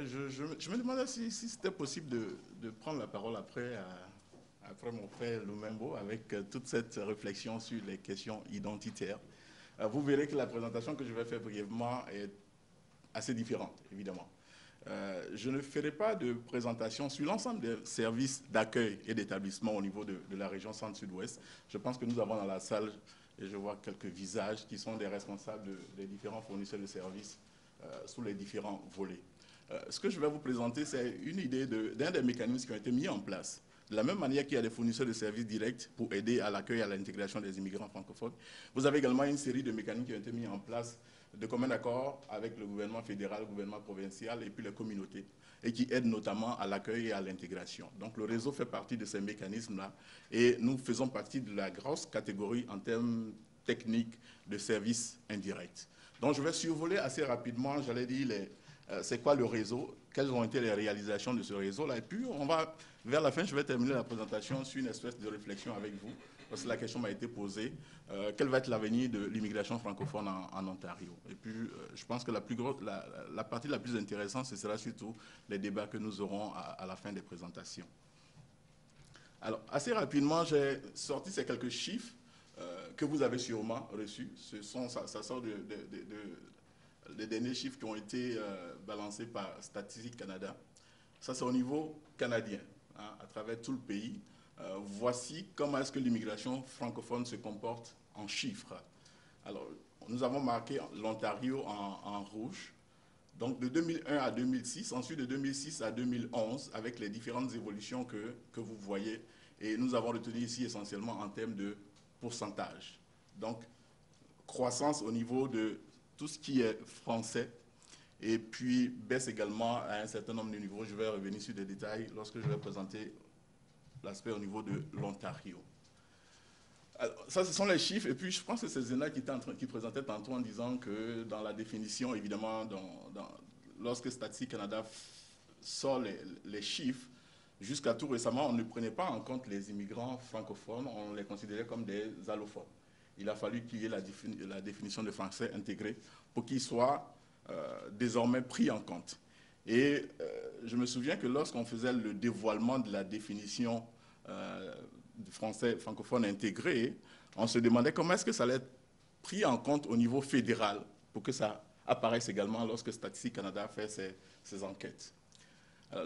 Je me demandais si c'était possible de prendre la parole après mon frère Lumembo avec toute cette réflexion sur les questions identitaires. Vous verrez que la présentation que je vais faire brièvement est assez différente, évidemment. Je ne ferai pas de présentation sur l'ensemble des services d'accueil et d'établissement au niveau de la région Centre-Sud-Ouest. Je pense que nous avons dans la salle, et je vois quelques visages qui sont des responsables des différents fournisseurs de services sous les différents volets. Ce que je vais vous présenter, c'est une idée d'un des mécanismes qui ont été mis en place. De la même manière qu'il y a des fournisseurs de services directs pour aider à l'accueil et à l'intégration des immigrants francophones, vous avez également une série de mécanismes qui ont été mis en place de commun accord avec le gouvernement fédéral, le gouvernement provincial et puis les communautés, et qui aident notamment à l'accueil et à l'intégration. Donc le réseau fait partie de ces mécanismes-là, et nous faisons partie de la grosse catégorie en termes techniques de services indirects. Donc je vais survoler assez rapidement, j'allais dire, c'est quoi le réseau, quelles ont été les réalisations de ce réseau-là, et puis on va, vers la fin, je vais terminer la présentation sur une espèce de réflexion avec vous, parce que la question m'a été posée, quel va être l'avenir de l'immigration francophone en Ontario? Et puis, je pense que la partie la plus intéressante, ce sera surtout les débats que nous aurons à la fin des présentations. Alors, assez rapidement, j'ai sorti ces quelques chiffres que vous avez sûrement reçus. Ça sort des derniers chiffres qui ont été balancés par Statistique Canada. Ça, c'est au niveau canadien, hein, à travers tout le pays. Voici comment est-ce que l'immigration francophone se comporte en chiffres. Alors, nous avons marqué l'Ontario en rouge. Donc, de 2001 à 2006, ensuite de 2006 à 2011, avec les différentes évolutions que vous voyez. Et nous avons retenu ici essentiellement en termes de pourcentage. Donc, croissance au niveau de tout ce qui est français, et puis baisse également à un certain nombre de niveaux. Je vais revenir sur des détails lorsque je vais présenter l'aspect au niveau de l'Ontario. Ça, ce sont les chiffres. Et puis, je pense que c'est Zena qui présentait tantôt en disant que dans la définition, évidemment, lorsque Statistique Canada sort les chiffres, jusqu'à tout récemment, on ne prenait pas en compte les immigrants francophones, on les considérait comme des allophones. Il a fallu qu'il y ait la définition de français intégrée pour qu'il soit désormais pris en compte. Et je me souviens que lorsqu'on faisait le dévoilement de la définition du français francophone intégré, on se demandait comment est-ce que ça allait être pris en compte au niveau fédéral pour que ça apparaisse également lorsque Statistique Canada fait ses enquêtes.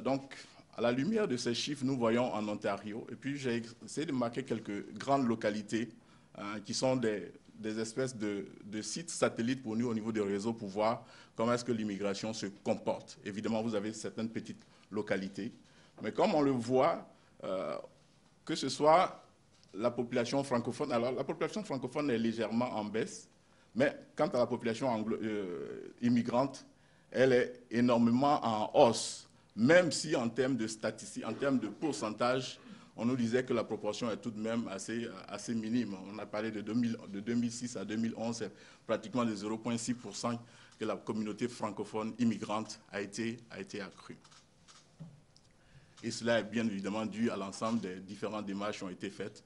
Donc, à la lumière de ces chiffres, nous voyons en Ontario, et puis j'ai essayé de marquer quelques grandes localités qui sont des espèces de sites satellites pour nous au niveau des réseaux pour voir comment est-ce que l'immigration se comporte. Évidemment, vous avez certaines petites localités, mais comme on le voit, que ce soit la population francophone, alors la population francophone est légèrement en baisse, mais quant à la population immigrante, elle est énormément en hausse, même si en termes de statistiques, en termes de pourcentage, on nous disait que la proportion est tout de même assez minime. On a parlé de 2006 à 2011, c'est pratiquement de 0,6% que la communauté francophone immigrante a été accrue. Et cela est bien évidemment dû à l'ensemble des différentes démarches qui ont été faites,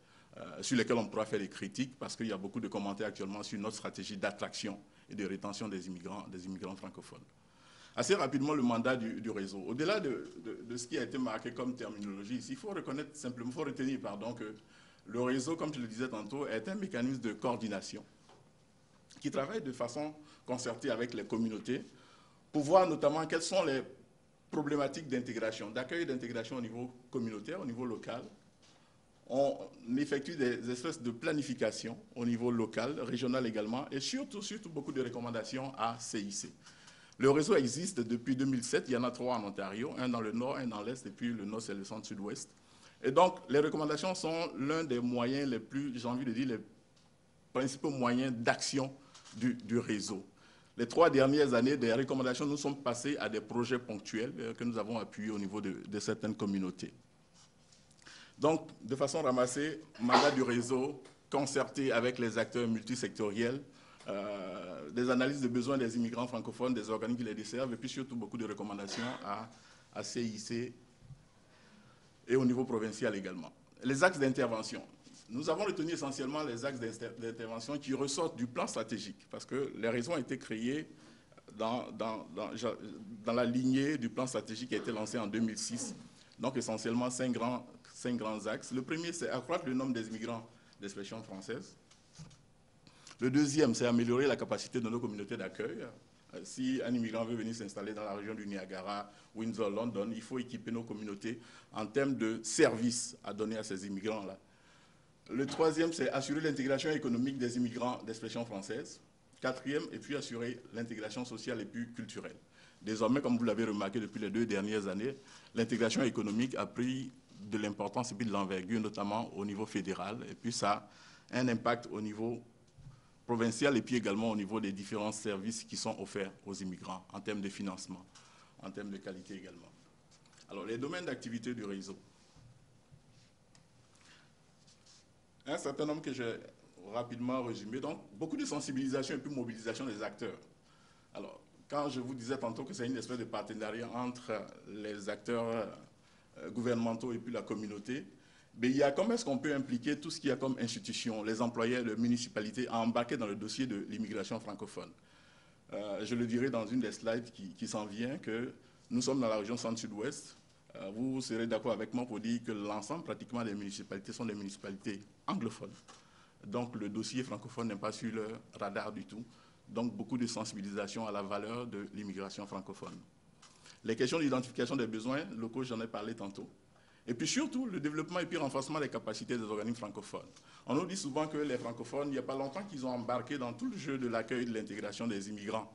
sur lesquelles on pourra faire des critiques, parce qu'il y a beaucoup de commentaires actuellement sur notre stratégie d'attraction et de rétention des immigrants francophones. Assez rapidement, le mandat du réseau. Au-delà de ce qui a été marqué comme terminologie ici, il faut retenir que le réseau, comme je le disais tantôt, est un mécanisme de coordination qui travaille de façon concertée avec les communautés pour voir notamment quelles sont les problématiques d'intégration, d'accueil et d'intégration au niveau communautaire, au niveau local. On effectue des espèces de planification au niveau local, régional également, et surtout beaucoup de recommandations à CIC. Le réseau existe depuis 2007, il y en a 3 en Ontario, un dans le nord, un dans l'est, et puis le nord c'est le centre-sud-ouest. Et donc les recommandations sont l'un des moyens les plus, j'ai envie de dire, les principaux moyens d'action du réseau. Les 3 dernières années, des recommandations nous sont passées à des projets ponctuels que nous avons appuyés au niveau de certaines communautés. Donc, de façon ramassée, mandat du réseau, concerté avec les acteurs multisectoriels, des analyses de besoins des immigrants francophones, des organismes qui les desservent, et puis surtout beaucoup de recommandations à CIC et au niveau provincial également. Les axes d'intervention. Nous avons retenu essentiellement les axes d'intervention qui ressortent du plan stratégique, parce que les réseaux ont été créés dans la lignée du plan stratégique qui a été lancé en 2006. Donc essentiellement cinq grands axes. Le premier, c'est accroître le nombre des immigrants d'expression française. Le deuxième, c'est améliorer la capacité de nos communautés d'accueil. Si un immigrant veut venir s'installer dans la région du Niagara, Windsor, London, il faut équiper nos communautés en termes de services à donner à ces immigrants-là. Le troisième, c'est assurer l'intégration économique des immigrants d'expression française. Quatrième, et puis assurer l'intégration sociale et puis culturelle. Désormais, comme vous l'avez remarqué depuis les 2 dernières années, l'intégration économique a pris de l'importance et puis de l'envergure, notamment au niveau fédéral. Et puis ça a un impact au niveau provincial et puis également au niveau des différents services qui sont offerts aux immigrants en termes de financement, en termes de qualité également. Alors, les domaines d'activité du réseau. Un certain nombre que j'ai rapidement résumé. Donc, beaucoup de sensibilisation et puis mobilisation des acteurs. Alors, quand je vous disais tantôt que c'est une espèce de partenariat entre les acteurs gouvernementaux et puis la communauté, mais il y a comment est-ce qu'on peut impliquer tout ce qu'il y a comme institution, les employeurs, les municipalités, à embarquer dans le dossier de l'immigration francophone. Je le dirai dans une des slides qui s'en vient, que nous sommes dans la région centre-sud-ouest. Vous serez d'accord avec moi pour dire que l'ensemble pratiquement des municipalités sont des municipalités anglophones. Donc le dossier francophone n'est pas sur le radar du tout. Donc beaucoup de sensibilisation à la valeur de l'immigration francophone. Les questions d'identification des besoins locaux, j'en ai parlé tantôt. Et puis surtout, le développement et puis renforcement des capacités des organismes francophones. On nous dit souvent que les francophones, il n'y a pas longtemps qu'ils ont embarqué dans tout le jeu de l'accueil et de l'intégration des immigrants.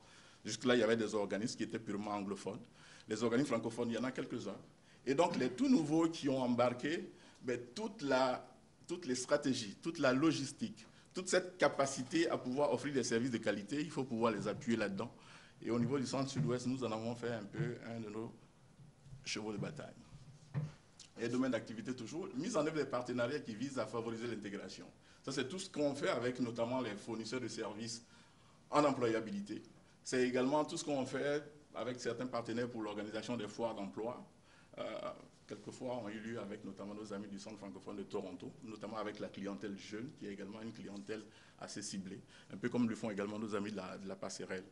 Jusque-là, il y avait des organismes qui étaient purement anglophones. Les organismes francophones, il y en a quelques-uns. Et donc, les tout nouveaux qui ont embarqué, ben, toutes les stratégies, toute la logistique, toute cette capacité à pouvoir offrir des services de qualité, il faut pouvoir les appuyer là-dedans. Et au niveau du centre-sud-ouest, nous en avons fait un peu un de nos chevaux de bataille. Et domaine d'activité toujours, mise en œuvre des partenariats qui visent à favoriser l'intégration. Ça, c'est tout ce qu'on fait avec notamment les fournisseurs de services en employabilité. C'est également tout ce qu'on fait avec certains partenaires pour l'organisation des foires d'emploi. Quelques foires ont eu lieu avec notamment nos amis du Centre francophone de Toronto, notamment avec la clientèle jeune, qui est également une clientèle assez ciblée, un peu comme le font également nos amis de la passerelle.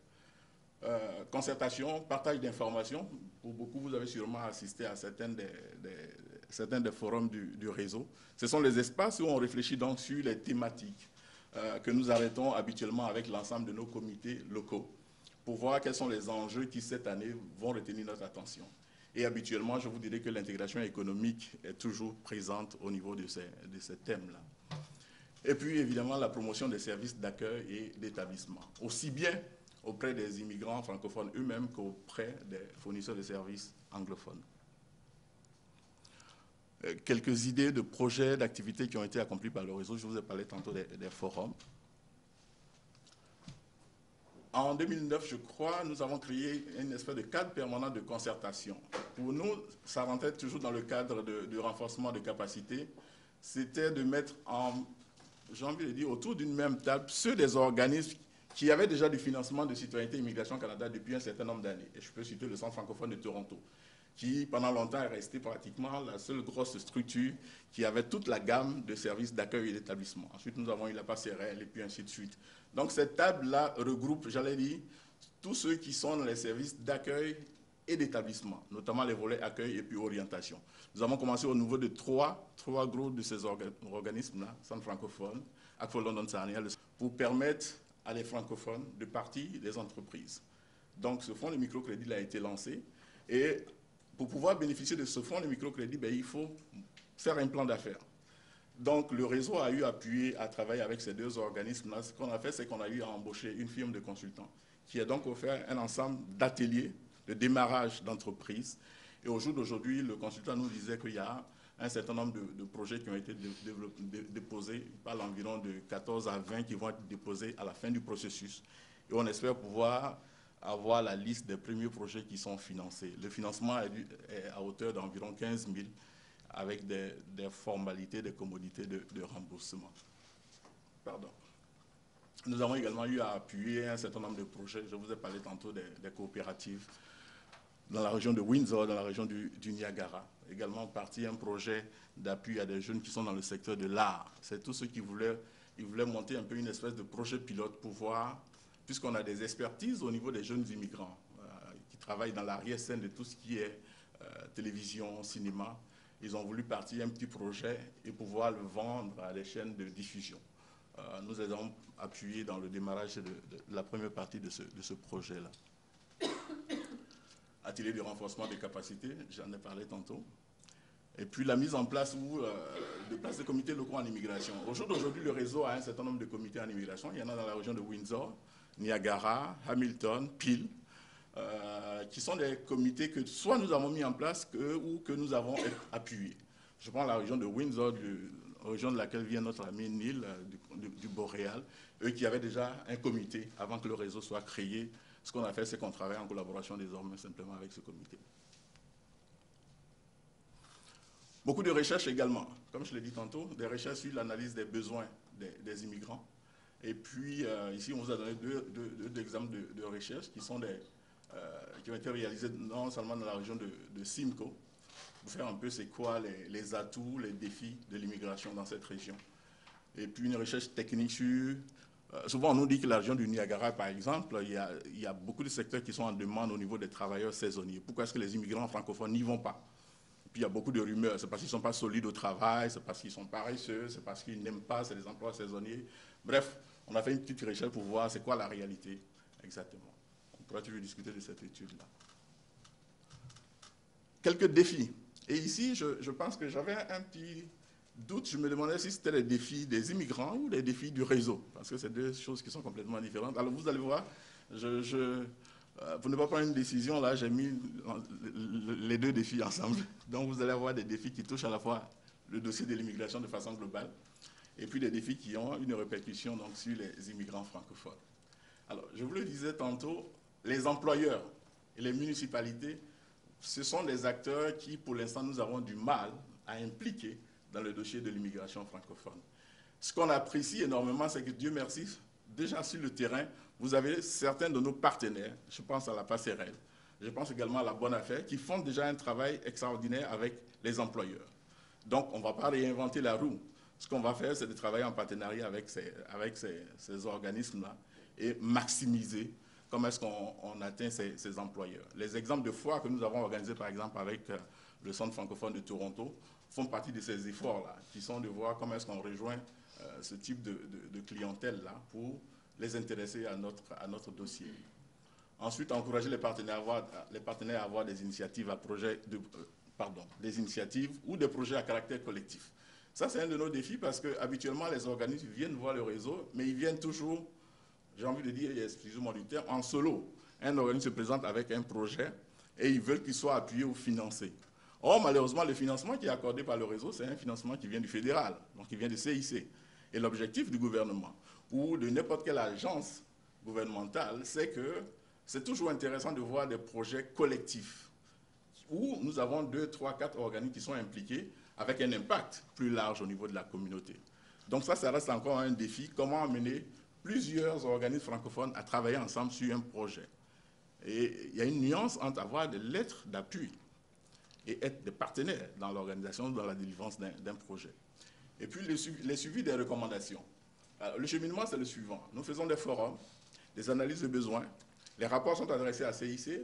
Concertation, partage d'informations. Pour beaucoup, vous avez sûrement assisté à certains des forums du réseau. Ce sont les espaces où on réfléchit donc sur les thématiques que nous arrêtons habituellement avec l'ensemble de nos comités locaux pour voir quels sont les enjeux qui, cette année, vont retenir notre attention. Et habituellement, je vous dirais que l'intégration économique est toujours présente au niveau de ces thèmes-là. Et puis, évidemment, la promotion des services d'accueil et d'établissement, aussi bien auprès des immigrants francophones eux-mêmes qu'auprès des fournisseurs de services anglophones. Quelques idées de projets, d'activités qui ont été accomplis par le réseau. Je vous ai parlé tantôt des forums. En 2009, je crois, nous avons créé une espèce de cadre permanent de concertation. Pour nous, ça rentrait toujours dans le cadre de renforcement de capacité. C'était de mettre j'ai envie de dire, autour d'une même table, ceux des organismes qui avaient déjà du financement de Citoyenneté et Immigration Canada depuis un certain nombre d'années. Et je peux citer le Centre francophone de Toronto, qui pendant longtemps est resté pratiquement la seule grosse structure qui avait toute la gamme de services d'accueil et d'établissement. Ensuite, nous avons eu la passerelle et puis ainsi de suite. Donc cette table-là regroupe, j'allais dire, tous ceux qui sont dans les services d'accueil et d'établissement, notamment les volets accueil et puis orientation. Nous avons commencé au niveau de trois groupes de ces organismes-là, Centre francophone, Akfo London Sarnia, pour permettre à les francophones de partir des entreprises. Donc ce fonds de microcrédit a été lancé et pour pouvoir bénéficier de ce fonds de microcrédit, il faut faire un plan d'affaires. Donc le réseau a eu appuyé à travailler avec ces deux organismes-là. Ce qu'on a fait, c'est qu'on a eu à embaucher une firme de consultants qui a donc offert un ensemble d'ateliers de démarrage d'entreprise. Et au jour d'aujourd'hui, le consultant nous disait qu'il y a un certain nombre de projets qui ont été déposés, il parle environ de 14 à 20 qui vont être déposés à la fin du processus. Et on espère pouvoir avoir la liste des premiers projets qui sont financés. Le financement est à hauteur d'environ 15 000 avec des formalités, des commodités de remboursement. Pardon. Nous avons également eu à appuyer un certain nombre de projets. Je vous ai parlé tantôt des coopératives dans la région de Windsor, dans la région du Niagara. Également parti un projet d'appui à des jeunes qui sont dans le secteur de l'art. C'est tous ceux qui voulaient monter un peu une espèce de projet pilote pour voir puisqu'on a des expertises au niveau des jeunes immigrants qui travaillent dans l'arrière-scène de tout ce qui est télévision, cinéma. Ils ont voulu partir un petit projet et pouvoir le vendre à des chaînes de diffusion. Nous les avons appuyés dans le démarrage de la première partie de ce projet-là. Atelier de renforcement des capacités, j'en ai parlé tantôt. Et puis la mise en place de comités locaux en immigration. Au jour d'aujourd'hui, le réseau a un certain nombre de comités en immigration. Il y en a dans la région de Windsor, Niagara, Hamilton, Peel, qui sont des comités que soit nous avons mis en place ou que nous avons appuyés. Je prends la région de Windsor, la région de laquelle vient notre ami Neil, du Boréal, eux qui avaient déjà un comité avant que le réseau soit créé. Ce qu'on a fait, c'est qu'on travaille en collaboration désormais simplement avec ce comité. Beaucoup de recherches également, comme je l'ai dit tantôt, des recherches sur l'analyse des besoins des immigrants. Et puis, ici, on vous a donné deux exemples de recherches qui ont été réalisées non seulement dans la région de Simcoe, pour faire un peu c'est quoi les atouts, les défis de l'immigration dans cette région. Et puis, une recherche technique sur... souvent, on nous dit que la région du Niagara, par exemple, il y a beaucoup de secteurs qui sont en demande au niveau des travailleurs saisonniers. Pourquoi est-ce que les immigrants francophones n'y vont pas? Puis il y a beaucoup de rumeurs, c'est parce qu'ils ne sont pas solides au travail, c'est parce qu'ils sont paresseux, c'est parce qu'ils n'aiment pas, c'est des emplois saisonniers. Bref, on a fait une petite recherche pour voir c'est quoi la réalité exactement. On pourra toujours discuter de cette étude-là. Quelques défis. Et ici, je pense que j'avais un petit doute, je me demandais si c'était les défis des immigrants ou les défis du réseau, parce que c'est deux choses qui sont complètement différentes. Alors vous allez voir, pour ne pas prendre une décision, là, j'ai mis les deux défis ensemble. Donc, vous allez avoir des défis qui touchent à la fois le dossier de l'immigration de façon globale et puis des défis qui ont une répercussion donc, sur les immigrants francophones. Alors, je vous le disais tantôt, les employeurs et les municipalités, ce sont des acteurs qui, pour l'instant, nous avons du mal à impliquer dans le dossier de l'immigration francophone. Ce qu'on apprécie énormément, c'est que, Dieu merci, déjà sur le terrain, vous avez certains de nos partenaires, je pense à la Passerelle, je pense également à la Bonne Affaire, qui font déjà un travail extraordinaire avec les employeurs. Donc, on ne va pas réinventer la roue. Ce qu'on va faire, c'est de travailler en partenariat avec ces organismes-là et maximiser comment est-ce qu'on atteint ces employeurs. Les exemples de foires que nous avons organisés, par exemple, avec le Centre francophone de Toronto, font partie de ces efforts-là, qui sont de voir comment est-ce qu'on rejoint ce type de clientèle-là pour les intéresser à notre dossier. Ensuite, encourager les partenaires à avoir des initiatives des initiatives ou des projets à caractère collectif. Ça, c'est un de nos défis parce que habituellement, les organismes viennent voir le réseau, mais ils viennent toujours, j'ai envie de dire, excusez-moi du terme, en solo. Un organisme se présente avec un projet et ils veulent qu'il soit appuyé ou financé. Or, malheureusement, le financement qui est accordé par le réseau, c'est un financement qui vient du fédéral, donc qui vient du CIC. Et l'objectif du gouvernement ou de n'importe quelle agence gouvernementale, c'est que c'est toujours intéressant de voir des projets collectifs où nous avons 2, 3, 4 organismes qui sont impliqués avec un impact plus large au niveau de la communauté. Donc ça reste encore un défi, comment amener plusieurs organismes francophones à travailler ensemble sur un projet. Et il y a une nuance entre avoir des lettres d'appui et être des partenaires dans l'organisation, dans la délivrance d'un projet. Et puis les suivis des recommandations. Alors, le cheminement, c'est le suivant. Nous faisons des forums, des analyses de besoins. Les rapports sont adressés à CIC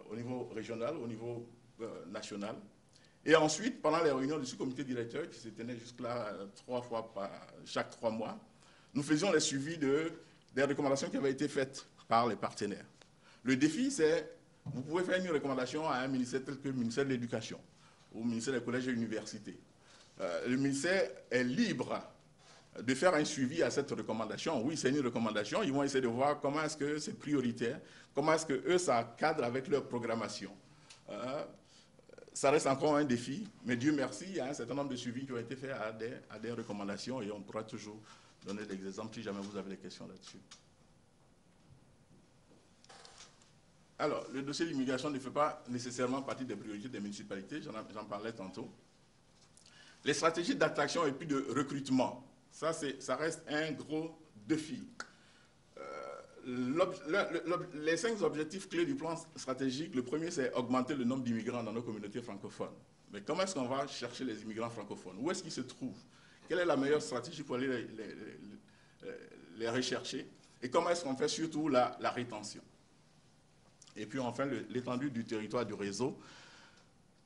au niveau régional, au niveau national. Et ensuite, pendant les réunions du sous-comité directeur, qui se tenaient jusque-là 3 fois chaque 3 mois, nous faisions les suivis des recommandations qui avaient été faites par les partenaires. Le défi, c'est, vous pouvez faire une recommandation à un ministère tel que le ministère de l'Éducation ou le ministère des collèges et universités. Le ministère est libre de faire un suivi à cette recommandation. Oui, c'est une recommandation. Ils vont essayer de voir comment est-ce que c'est prioritaire, comment est-ce que eux, ça cadre avec leur programmation. Ça reste encore un défi, mais Dieu merci, il y a un certain nombre de suivis qui ont été faits à des recommandations et on pourra toujours donner des exemples si jamais vous avez des questions là-dessus. Alors, le dossier de l'immigration ne fait pas nécessairement partie des priorités des municipalités, j'en parlais tantôt. Les stratégies d'attraction et puis de recrutement, ça reste un gros défi. Les 5 objectifs clés du plan stratégique, le premier, c'est augmenter le nombre d'immigrants dans nos communautés francophones. Mais comment est-ce qu'on va chercher les immigrants francophones? Où est-ce qu'ils se trouvent? Quelle est la meilleure stratégie pour aller les rechercher? Et comment est-ce qu'on fait surtout la rétention? Et puis enfin, l'étendue du territoire du réseau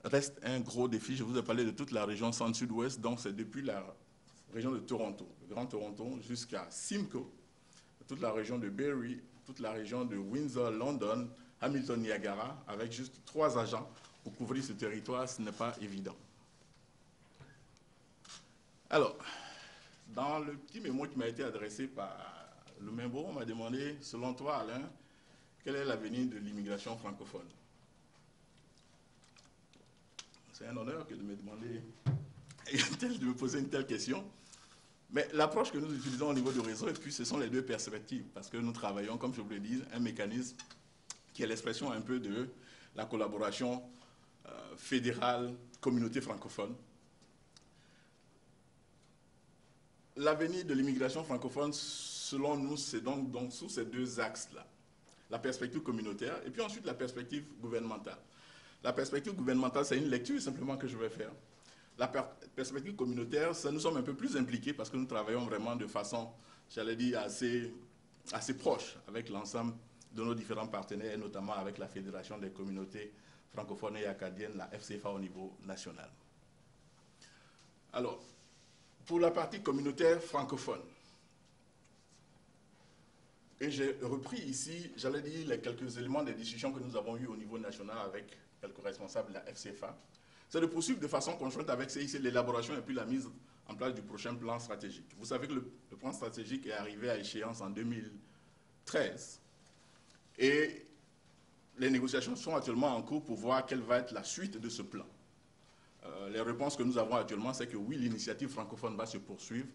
reste un gros défi. Je vous ai parlé de toute la région centre-sud-ouest, donc c'est depuis la région de Toronto, le Grand Toronto, jusqu'à Simcoe, toute la région de Barrie, toute la région de Windsor, London, Hamilton, Niagara, avec juste 3 agents pour couvrir ce territoire, ce n'est pas évident. Alors, dans le petit mémo qui m'a été adressé par Lumembo, on m'a demandé, selon toi, Alain, quel est l'avenir de l'immigration francophone? C'est un honneur que de me demander, de me poser une telle question. Mais l'approche que nous utilisons au niveau du réseau, et puis ce sont les deux perspectives, parce que nous travaillons, comme je vous l'ai dit, un mécanisme qui est l'expression un peu de la collaboration fédérale, communauté francophone. L'avenir de l'immigration francophone, selon nous, c'est donc sous ces deux axes-là. La perspective communautaire et puis ensuite la perspective gouvernementale. La perspective gouvernementale, c'est une lecture simplement que je vais faire. La perspective communautaire, ça, nous sommes un peu plus impliqués parce que nous travaillons vraiment de façon, j'allais dire, assez proche avec l'ensemble de nos différents partenaires, et notamment avec la Fédération des communautés francophones et acadiennes, la FCFA au niveau national. Alors, pour la partie communautaire francophone, et j'ai repris ici, j'allais dire, les quelques éléments des discussions que nous avons eues au niveau national avec quelques responsables de la FCFA, c'est de poursuivre de façon conjointe avec CIC l'élaboration et puis la mise en place du prochain plan stratégique. Vous savez que le plan stratégique est arrivé à échéance en 2013 et les négociations sont actuellement en cours pour voir quelle va être la suite de ce plan. Les réponses que nous avons actuellement, c'est que oui, l'initiative francophone va se poursuivre.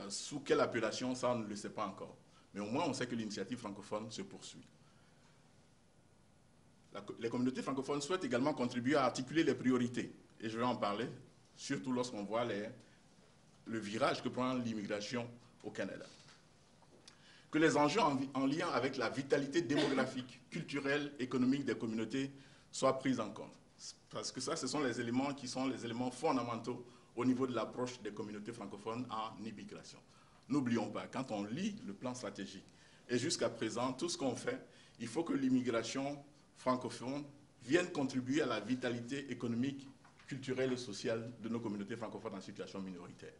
Sous quelle appellation, ça, on ne le sait pas encore. Mais au moins, on sait que l'initiative francophone se poursuit. Les communautés francophones souhaitent également contribuer à articuler les priorités. Et je vais en parler, surtout lorsqu'on voit le virage que prend l'immigration au Canada. Que les enjeux en lien avec la vitalité démographique, culturelle, économique des communautés soient pris en compte. Parce que ça, ce sont les éléments qui sont les éléments fondamentaux au niveau de l'approche des communautés francophones en immigration. N'oublions pas, quand on lit le plan stratégique, et jusqu'à présent, tout ce qu'on fait, il faut que l'immigration francophone vienne contribuer à la vitalité économique, culturelle et sociale de nos communautés francophones en situation minoritaire.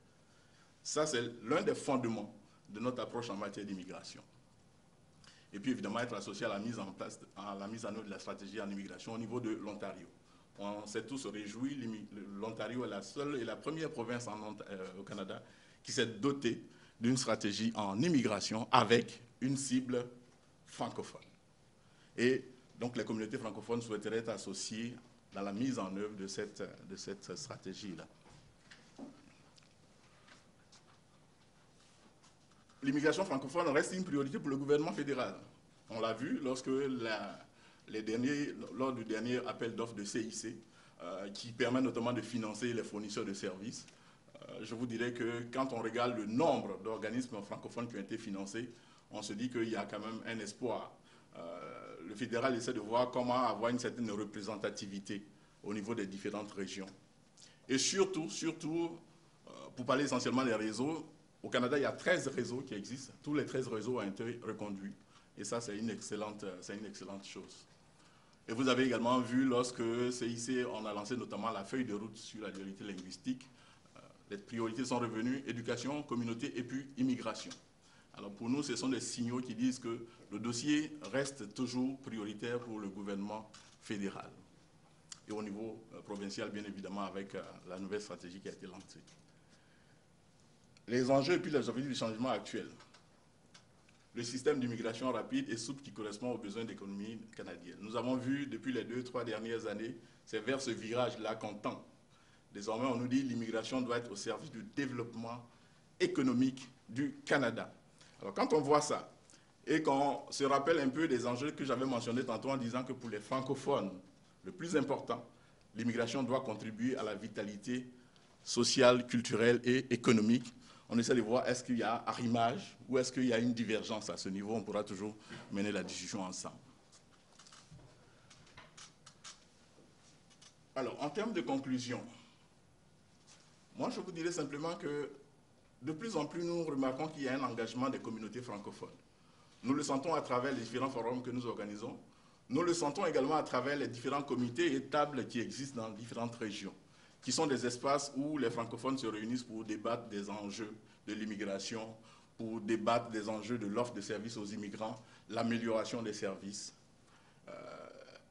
Ça, c'est l'un des fondements de notre approche en matière d'immigration. Et puis, évidemment, être associé à la mise en place, à la mise en œuvre de la stratégie en immigration au niveau de l'Ontario. On s'est tous réjouis, l'Ontario est la seule et la première province au Canada qui s'est dotée d'une stratégie en immigration avec une cible francophone. Et donc les communautés francophones souhaiteraient être associées dans la mise en œuvre de cette stratégie-là. L'immigration francophone reste une priorité pour le gouvernement fédéral. On l'a vu lors du dernier appel d'offres de CIC, qui permet notamment de financer les fournisseurs de services. Je vous dirais que quand on regarde le nombre d'organismes francophones qui ont été financés, on se dit qu'il y a quand même un espoir. Le fédéral essaie de voir comment avoir une certaine représentativité au niveau des différentes régions. Et surtout, pour parler essentiellement des réseaux, au Canada, il y a 13 réseaux qui existent. Tous les 13 réseaux ont été reconduits. Et ça, c'est une excellente chose. Et vous avez également vu, lorsque CIC, on a lancé notamment la feuille de route sur la dualité linguistique, les priorités sont revenues, éducation, communauté et puis immigration. Alors pour nous, ce sont des signaux qui disent que le dossier reste toujours prioritaire pour le gouvernement fédéral. Et au niveau provincial, bien évidemment, avec la nouvelle stratégie qui a été lancée. Les enjeux et puis les objectifs du changement actuel. Le système d'immigration rapide et souple qui correspond aux besoins de l'économie canadienne. Nous avons vu depuis les 2-3 dernières années, c'est vers ce virage-là qu'on tend. Désormais, on nous dit que l'immigration doit être au service du développement économique du Canada. Alors quand on voit ça, et qu'on se rappelle un peu des enjeux que j'avais mentionnés tantôt en disant que pour les francophones, le plus important, l'immigration doit contribuer à la vitalité sociale, culturelle et économique. On essaie de voir est-ce qu'il y a arrimage ou est-ce qu'il y a une divergence à ce niveau. On pourra toujours mener la discussion ensemble. Alors, en termes de conclusion, moi je vous dirais simplement que de plus en plus nous remarquons qu'il y a un engagement des communautés francophones. Nous le sentons à travers les différents forums que nous organisons. Nous le sentons également à travers les différents comités et tables qui existent dans différentes régions, qui sont des espaces où les francophones se réunissent pour débattre des enjeux de l'immigration, pour débattre des enjeux de l'offre de services aux immigrants, l'amélioration des services.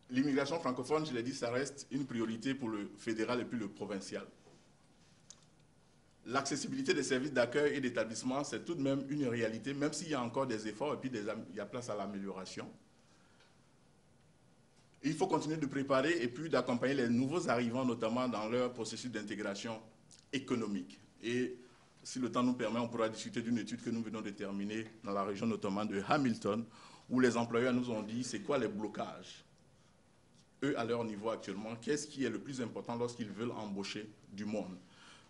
L'immigration francophone, je l'ai dit, ça reste une priorité pour le fédéral et puis le provincial. L'accessibilité des services d'accueil et d'établissement, c'est tout de même une réalité, même s'il y a encore des efforts et puis il y a place à l'amélioration. Il faut continuer de préparer et puis d'accompagner les nouveaux arrivants, notamment dans leur processus d'intégration économique. Et si le temps nous permet, on pourra discuter d'une étude que nous venons de terminer dans la région notamment de Hamilton, où les employeurs nous ont dit c'est quoi les blocages, eux à leur niveau actuellement, qu'est-ce qui est le plus important lorsqu'ils veulent embaucher du monde.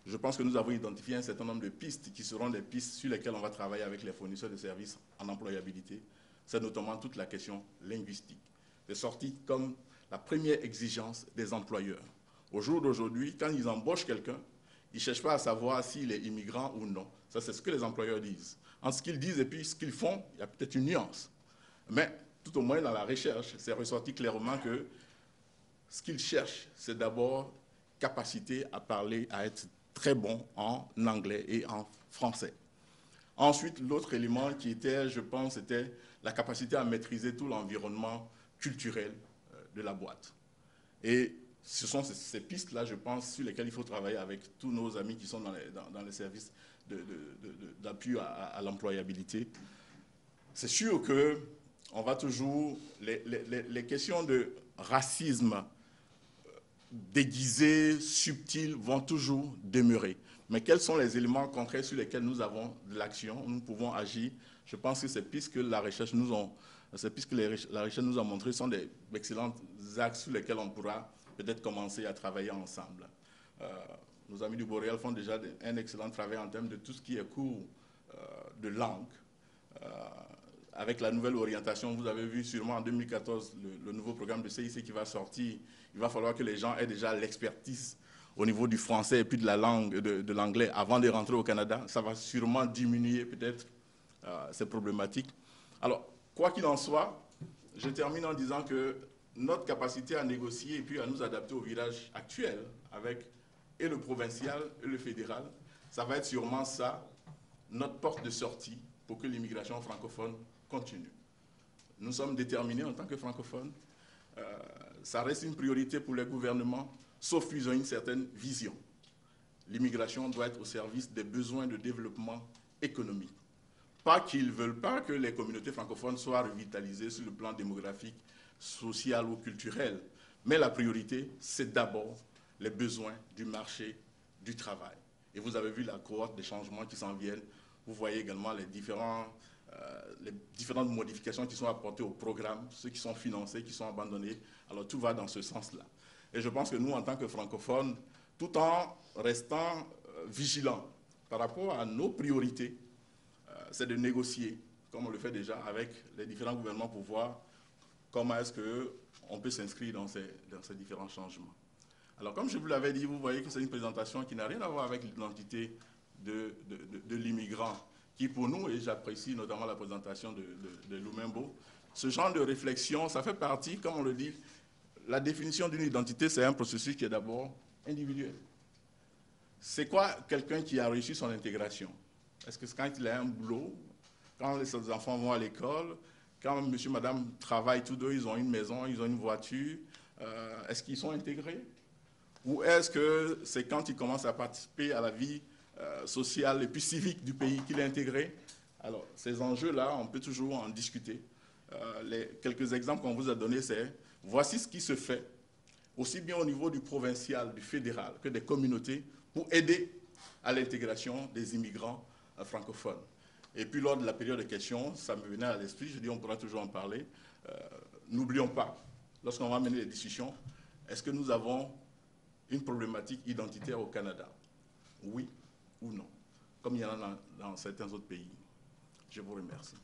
Je pense que nous avons identifié un certain nombre de pistes qui seront des pistes sur lesquelles on va travailler avec les fournisseurs de services en employabilité. C'est notamment toute la question linguistique. C'est sorti comme la première exigence des employeurs. Au jour d'aujourd'hui, quand ils embauchent quelqu'un, ils ne cherchent pas à savoir s'il est immigrant ou non. Ça, c'est ce que les employeurs disent. En ce qu'ils disent et puis ce qu'ils font, il y a peut-être une nuance. Mais tout au moins dans la recherche, c'est ressorti clairement que ce qu'ils cherchent, c'est d'abord capacité à parler, à être très bon en anglais et en français. Ensuite, l'autre élément qui était, je pense, c'était la capacité à maîtriser tout l'environnement culturel de la boîte. Et ce sont ces pistes-là, je pense, sur lesquelles il faut travailler avec tous nos amis qui sont dans les services d'appui à l'employabilité. C'est sûr qu'on va toujours... Les questions de racisme déguisés, subtils, vont toujours demeurer. Mais quels sont les éléments concrets sur lesquels nous avons de l'action, nous pouvons agir? Je pense que ces pistes que la recherche nous a montrées sont des excellents axes sur lesquels on pourra peut-être commencer à travailler ensemble. Nos amis du Boréal font déjà un excellent travail en termes de tout ce qui est cours de langue. Avec la nouvelle orientation, vous avez vu sûrement en 2014 le nouveau programme de CIC qui va sortir. Il va falloir que les gens aient déjà l'expertise au niveau du français et puis de la langue, de l'anglais avant de rentrer au Canada. Ça va sûrement diminuer peut-être ces problématiques. Alors, quoi qu'il en soit, je termine en disant que notre capacité à négocier et puis à nous adapter au virage actuel avec et le provincial et le fédéral, ça va être sûrement ça, notre porte de sortie pour que l'immigration francophone continue. Nous sommes déterminés en tant que francophones. Ça reste une priorité pour les gouvernements, sauf qu'ils ont une certaine vision. L'immigration doit être au service des besoins de développement économique. Pas qu'ils ne veulent pas que les communautés francophones soient revitalisées sur le plan démographique, social ou culturel. Mais la priorité, c'est d'abord les besoins du marché du travail. Et vous avez vu la cohorte des changements qui s'en viennent. Vous voyez également les différentes modifications qui sont apportées au programme, ceux qui sont financés, qui sont abandonnés. Alors tout va dans ce sens-là. Et je pense que nous, en tant que francophones, tout en restant vigilants par rapport à nos priorités, c'est de négocier, comme on le fait déjà avec les différents gouvernements pour voir comment est-ce qu'on peut s'inscrire dans ces différents changements. Alors comme je vous l'avais dit, vous voyez que c'est une présentation qui n'a rien à voir avec l'identité de l'immigrant, qui pour nous, et j'apprécie notamment la présentation de Lumembo, ce genre de réflexion, ça fait partie, comme on le dit, la définition d'une identité, c'est un processus qui est d'abord individuel. C'est quoi quelqu'un qui a réussi son intégration? Est-ce que quand il a un boulot, quand les enfants vont à l'école, quand monsieur, madame travaillent tous deux, ils ont une maison, ils ont une voiture, est-ce qu'ils sont intégrés? Ou est-ce que c'est quand ils commencent à participer à la vie sociale et puis civique du pays qu'il est intégré? Alors, ces enjeux-là, on peut toujours en discuter. Quelques exemples qu'on vous a donnés, c'est voici ce qui se fait, aussi bien au niveau du provincial, du fédéral, que des communautés, pour aider à l'intégration des immigrants francophones. Et puis, lors de la période de questions, ça me venait à l'esprit, je dis on pourra toujours en parler. N'oublions pas, lorsqu'on va mener les discussions, est-ce que nous avons une problématique identitaire au Canada? Oui ou non? Comme il y en a dans certains autres pays. Je vous remercie.